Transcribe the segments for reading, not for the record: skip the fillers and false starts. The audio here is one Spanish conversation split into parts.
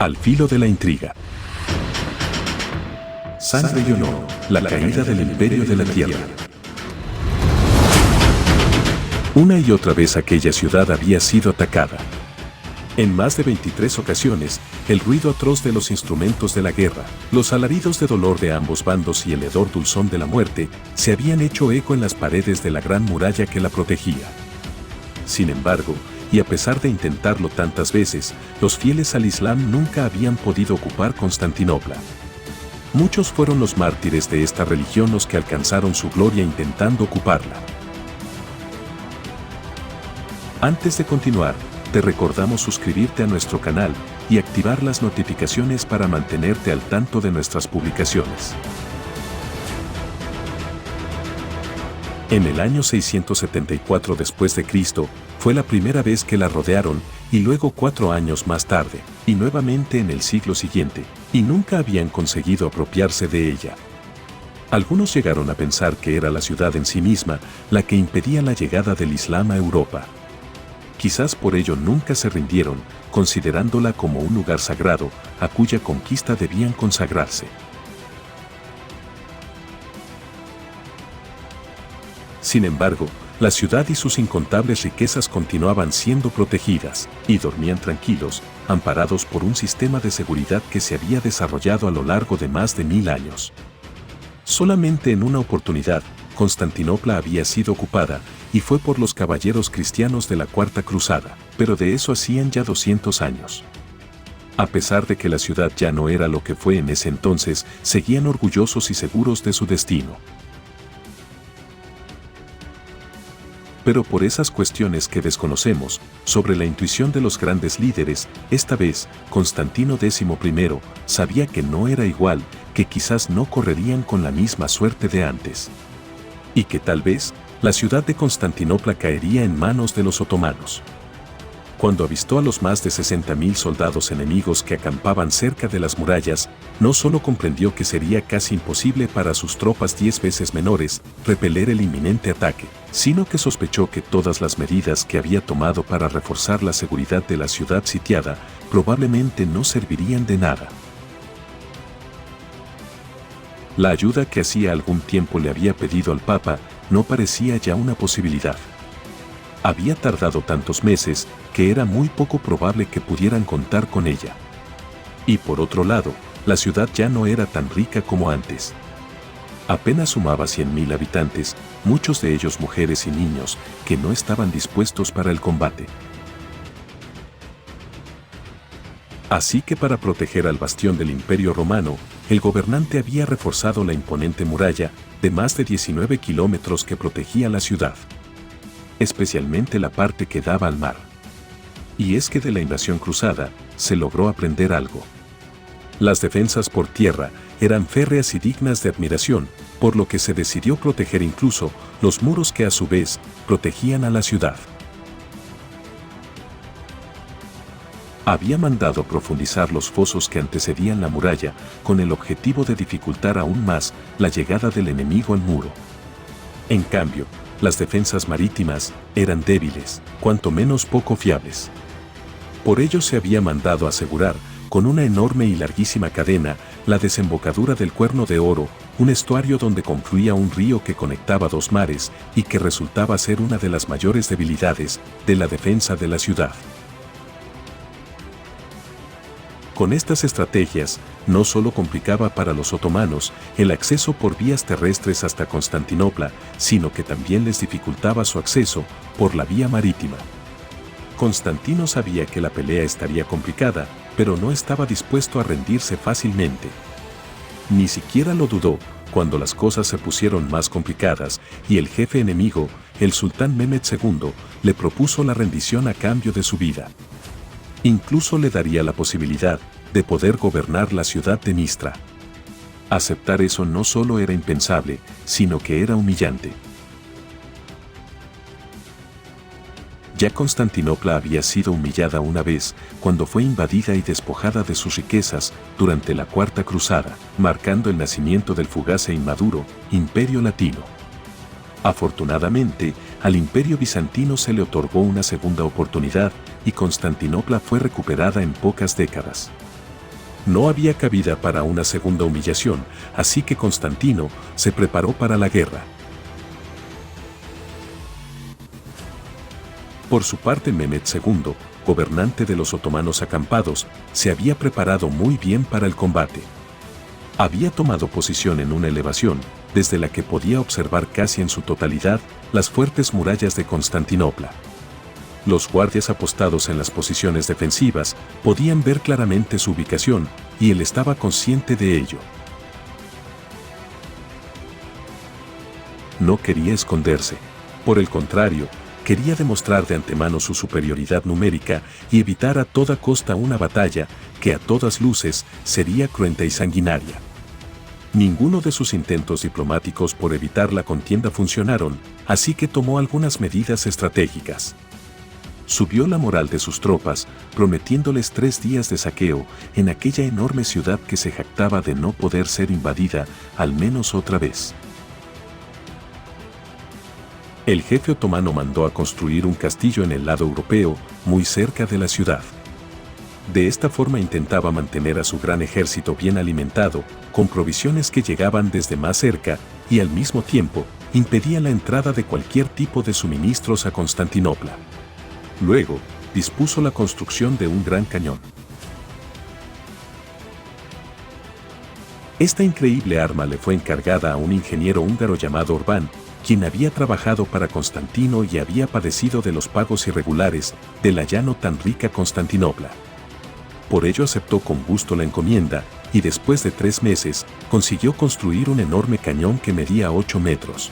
Al filo de la intriga. Sangre y honor, la caída del imperio de la tierra. Una y otra vez aquella ciudad había sido atacada. En más de 23 ocasiones, el ruido atroz de los instrumentos de la guerra, los alaridos de dolor de ambos bandos y el hedor dulzón de la muerte se habían hecho eco en las paredes de la gran muralla que la protegía. Sin embargo, y a pesar de intentarlo tantas veces, los fieles al Islam nunca habían podido ocupar Constantinopla. Muchos fueron los mártires de esta religión los que alcanzaron su gloria intentando ocuparla. Antes de continuar, te recordamos suscribirte a nuestro canal y activar las notificaciones para mantenerte al tanto de nuestras publicaciones. En el año 674 después de Cristo, fue la primera vez que la rodearon, y luego 4 años más tarde, y nuevamente en el siglo siguiente, y nunca habían conseguido apropiarse de ella. Algunos llegaron a pensar que era la ciudad en sí misma la que impedía la llegada del Islam a Europa. Quizás por ello nunca se rindieron, considerándola como un lugar sagrado, a cuya conquista debían consagrarse. Sin embargo, la ciudad y sus incontables riquezas continuaban siendo protegidas, y dormían tranquilos, amparados por un sistema de seguridad que se había desarrollado a lo largo de más de 1000 años. Solamente en una oportunidad, Constantinopla había sido ocupada, y fue por los caballeros cristianos de la Cuarta Cruzada, pero de eso hacían ya 200 años. A pesar de que la ciudad ya no era lo que fue en ese entonces, seguían orgullosos y seguros de su destino. Pero por esas cuestiones que desconocemos, sobre la intuición de los grandes líderes, esta vez, Constantino XI sabía que no era igual, que quizás no correrían con la misma suerte de antes. Y que tal vez, la ciudad de Constantinopla caería en manos de los otomanos. Cuando avistó a los más de 60.000 soldados enemigos que acampaban cerca de las murallas, no solo comprendió que sería casi imposible para sus tropas 10 veces menores repeler el inminente ataque, sino que sospechó que todas las medidas que había tomado para reforzar la seguridad de la ciudad sitiada probablemente no servirían de nada. La ayuda que hacía algún tiempo le había pedido al Papa no parecía ya una posibilidad. Había tardado tantos meses que era muy poco probable que pudieran contar con ella. Y por otro lado, la ciudad ya no era tan rica como antes. Apenas sumaba 100.000 habitantes, muchos de ellos mujeres y niños, que no estaban dispuestos para el combate. Así que para proteger al bastión del Imperio Romano, el gobernante había reforzado la imponente muralla de más de 19 kilómetros que protegía la ciudad, especialmente la parte que daba al mar. Y es que de la invasión cruzada se logró aprender algo. Las defensas por tierra eran férreas y dignas de admiración, por lo que se decidió proteger incluso los muros que a su vez protegían a la ciudad. Había mandado profundizar los fosos que antecedían la muralla con el objetivo de dificultar aún más la llegada del enemigo al muro. En cambio, las defensas marítimas eran débiles, cuanto menos poco fiables. Por ello se había mandado asegurar, con una enorme y larguísima cadena, la desembocadura del Cuerno de Oro, un estuario donde confluía un río que conectaba 2 mares y que resultaba ser una de las mayores debilidades de la defensa de la ciudad. Con estas estrategias, no solo complicaba para los otomanos el acceso por vías terrestres hasta Constantinopla, sino que también les dificultaba su acceso por la vía marítima. Constantino sabía que la pelea estaría complicada, pero no estaba dispuesto a rendirse fácilmente. Ni siquiera lo dudó cuando las cosas se pusieron más complicadas y el jefe enemigo, el sultán Mehmed II, le propuso la rendición a cambio de su vida. Incluso le daría la posibilidad de poder gobernar la ciudad de Mistra. Aceptar eso no solo era impensable, sino que era humillante. Ya Constantinopla había sido humillada una vez, cuando fue invadida y despojada de sus riquezas durante la Cuarta Cruzada, marcando el nacimiento del fugaz e inmaduro Imperio Latino. Afortunadamente, al Imperio Bizantino se le otorgó una segunda oportunidad y Constantinopla fue recuperada en pocas décadas. No había cabida para una segunda humillación, así que Constantino se preparó para la guerra. Por su parte, Mehmed II, gobernante de los otomanos acampados, se había preparado muy bien para el combate. Había tomado posición en una elevación, desde la que podía observar casi en su totalidad las fuertes murallas de Constantinopla. Los guardias apostados en las posiciones defensivas podían ver claramente su ubicación, y él estaba consciente de ello. No quería esconderse. Por el contrario, quería demostrar de antemano su superioridad numérica y evitar a toda costa una batalla que a todas luces sería cruenta y sanguinaria. Ninguno de sus intentos diplomáticos por evitar la contienda funcionaron, así que tomó algunas medidas estratégicas. Subió la moral de sus tropas, prometiéndoles 3 días de saqueo en aquella enorme ciudad que se jactaba de no poder ser invadida, al menos otra vez. El jefe otomano mandó a construir un castillo en el lado europeo, muy cerca de la ciudad. De esta forma intentaba mantener a su gran ejército bien alimentado, con provisiones que llegaban desde más cerca, y al mismo tiempo, impedía la entrada de cualquier tipo de suministros a Constantinopla. Luego, dispuso la construcción de un gran cañón. Esta increíble arma le fue encargada a un ingeniero húngaro llamado Orbán, quien había trabajado para Constantino y había padecido de los pagos irregulares de la ya no tan rica Constantinopla. Por ello aceptó con gusto la encomienda, y después de 3 meses, consiguió construir un enorme cañón que medía 8 metros.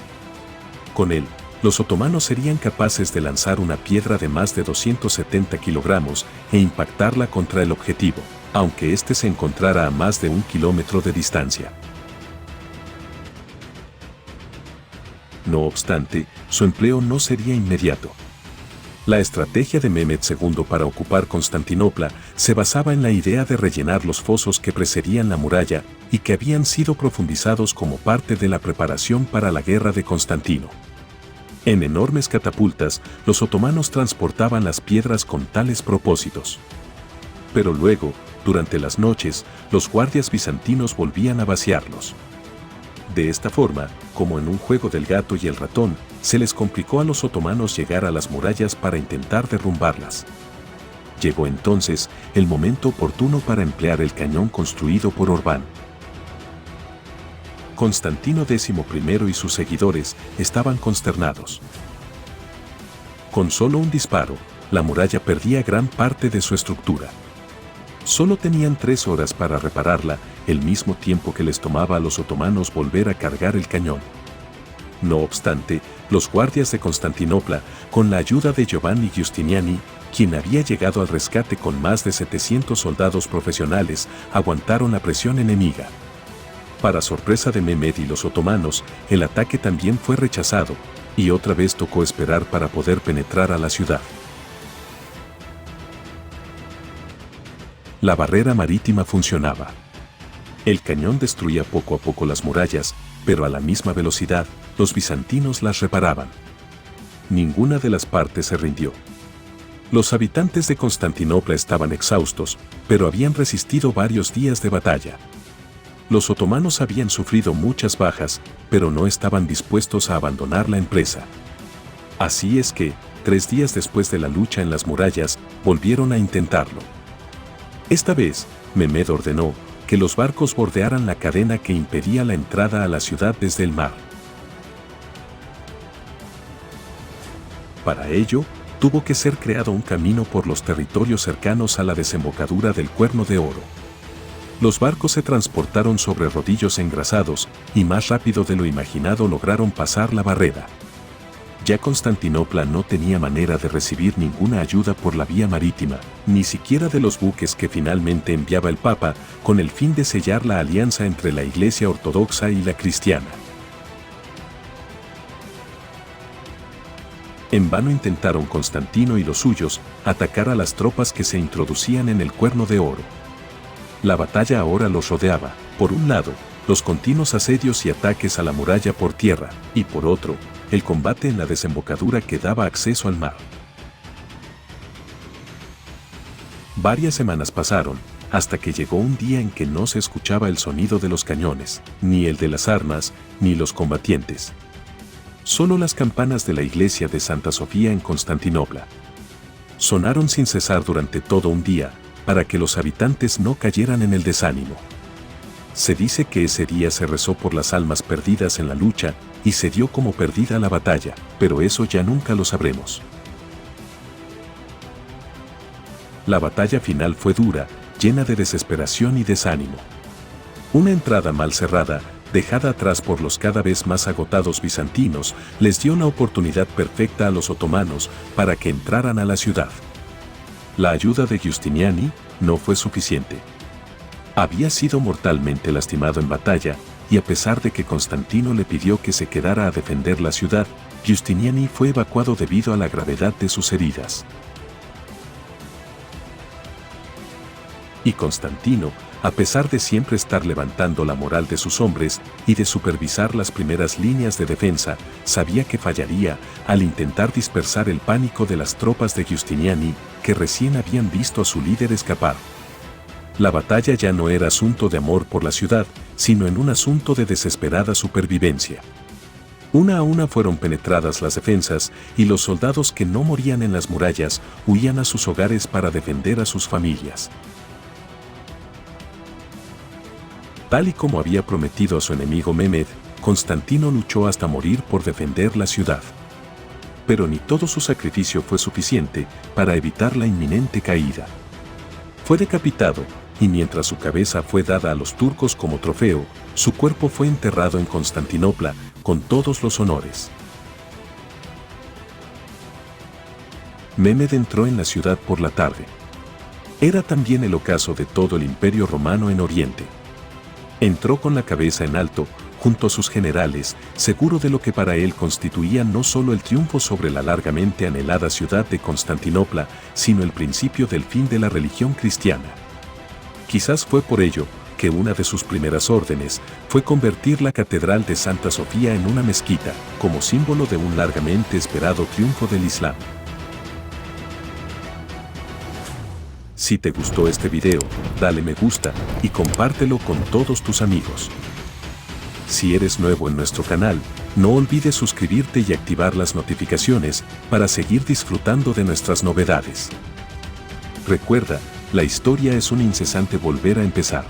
Con él, los otomanos serían capaces de lanzar una piedra de más de 270 kilogramos e impactarla contra el objetivo, aunque éste se encontrara a más de 1 kilómetro de distancia. No obstante, su empleo no sería inmediato. La estrategia de Mehmed II para ocupar Constantinopla se basaba en la idea de rellenar los fosos que precedían la muralla y que habían sido profundizados como parte de la preparación para la guerra de Constantino. En enormes catapultas, los otomanos transportaban las piedras con tales propósitos. Pero luego, durante las noches, los guardias bizantinos volvían a vaciarlos. De esta forma, como en un juego del gato y el ratón, se les complicó a los otomanos llegar a las murallas para intentar derrumbarlas. Llegó entonces el momento oportuno para emplear el cañón construido por Orbán. Constantino XI y sus seguidores estaban consternados. Con solo un disparo, la muralla perdía gran parte de su estructura. Solo tenían 3 horas para repararla, el mismo tiempo que les tomaba a los otomanos volver a cargar el cañón. No obstante, los guardias de Constantinopla, con la ayuda de Giovanni Giustiniani, quien había llegado al rescate con más de 700 soldados profesionales, aguantaron la presión enemiga. Para sorpresa de Mehmed y los otomanos, el ataque también fue rechazado, y otra vez tocó esperar para poder penetrar a la ciudad. La barrera marítima funcionaba. El cañón destruía poco a poco las murallas, pero a la misma velocidad, los bizantinos las reparaban. Ninguna de las partes se rindió. Los habitantes de Constantinopla estaban exhaustos, pero habían resistido varios días de batalla. Los otomanos habían sufrido muchas bajas, pero no estaban dispuestos a abandonar la empresa. Así es que, 3 días después de la lucha en las murallas, volvieron a intentarlo. Esta vez, Mehmed ordenó que los barcos bordearan la cadena que impedía la entrada a la ciudad desde el mar. Para ello, tuvo que ser creado un camino por los territorios cercanos a la desembocadura del Cuerno de Oro. Los barcos se transportaron sobre rodillos engrasados y más rápido de lo imaginado lograron pasar la barrera. Ya Constantinopla no tenía manera de recibir ninguna ayuda por la vía marítima, ni siquiera de los buques que finalmente enviaba el Papa con el fin de sellar la alianza entre la Iglesia ortodoxa y la cristiana. En vano intentaron Constantino y los suyos atacar a las tropas que se introducían en el Cuerno de Oro. La batalla ahora los rodeaba, por un lado, los continuos asedios y ataques a la muralla por tierra, y por otro, el combate en la desembocadura que daba acceso al mar. Varias semanas pasaron, hasta que llegó un día en que no se escuchaba el sonido de los cañones, ni el de las armas, ni los combatientes. Solo las campanas de la iglesia de Santa Sofía en Constantinopla. Sonaron sin cesar durante todo un día, para que los habitantes no cayeran en el desánimo. Se dice que ese día se rezó por las almas perdidas en la lucha y se dio como perdida la batalla, pero eso ya nunca lo sabremos. La batalla final fue dura, llena de desesperación y desánimo. Una entrada mal cerrada, dejada atrás por los cada vez más agotados bizantinos, les dio la oportunidad perfecta a los otomanos para que entraran a la ciudad. La ayuda de Giustiniani no fue suficiente. Había sido mortalmente lastimado en batalla, y a pesar de que Constantino le pidió que se quedara a defender la ciudad, Giustiniani fue evacuado debido a la gravedad de sus heridas. Y Constantino, a pesar de siempre estar levantando la moral de sus hombres y de supervisar las primeras líneas de defensa, sabía que fallaría al intentar dispersar el pánico de las tropas de Giustiniani, que recién habían visto a su líder escapar. La batalla ya no era asunto de amor por la ciudad, sino en un asunto de desesperada supervivencia. Una a una fueron penetradas las defensas y los soldados que no morían en las murallas huían a sus hogares para defender a sus familias. Tal y como había prometido a su enemigo Mehmed, Constantino luchó hasta morir por defender la ciudad. Pero ni todo su sacrificio fue suficiente para evitar la inminente caída. Fue decapitado, y mientras su cabeza fue dada a los turcos como trofeo, su cuerpo fue enterrado en Constantinopla con todos los honores. Mehmed entró en la ciudad por la tarde. Era también el ocaso de todo el Imperio Romano en Oriente. Entró con la cabeza en alto, junto a sus generales, seguro de lo que para él constituía no solo el triunfo sobre la largamente anhelada ciudad de Constantinopla, sino el principio del fin de la religión cristiana. Quizás fue por ello que una de sus primeras órdenes fue convertir la Catedral de Santa Sofía en una mezquita, como símbolo de un largamente esperado triunfo del Islam. Si te gustó este video, dale me gusta y compártelo con todos tus amigos. Si eres nuevo en nuestro canal, no olvides suscribirte y activar las notificaciones para seguir disfrutando de nuestras novedades. Recuerda, la historia es un incesante volver a empezar.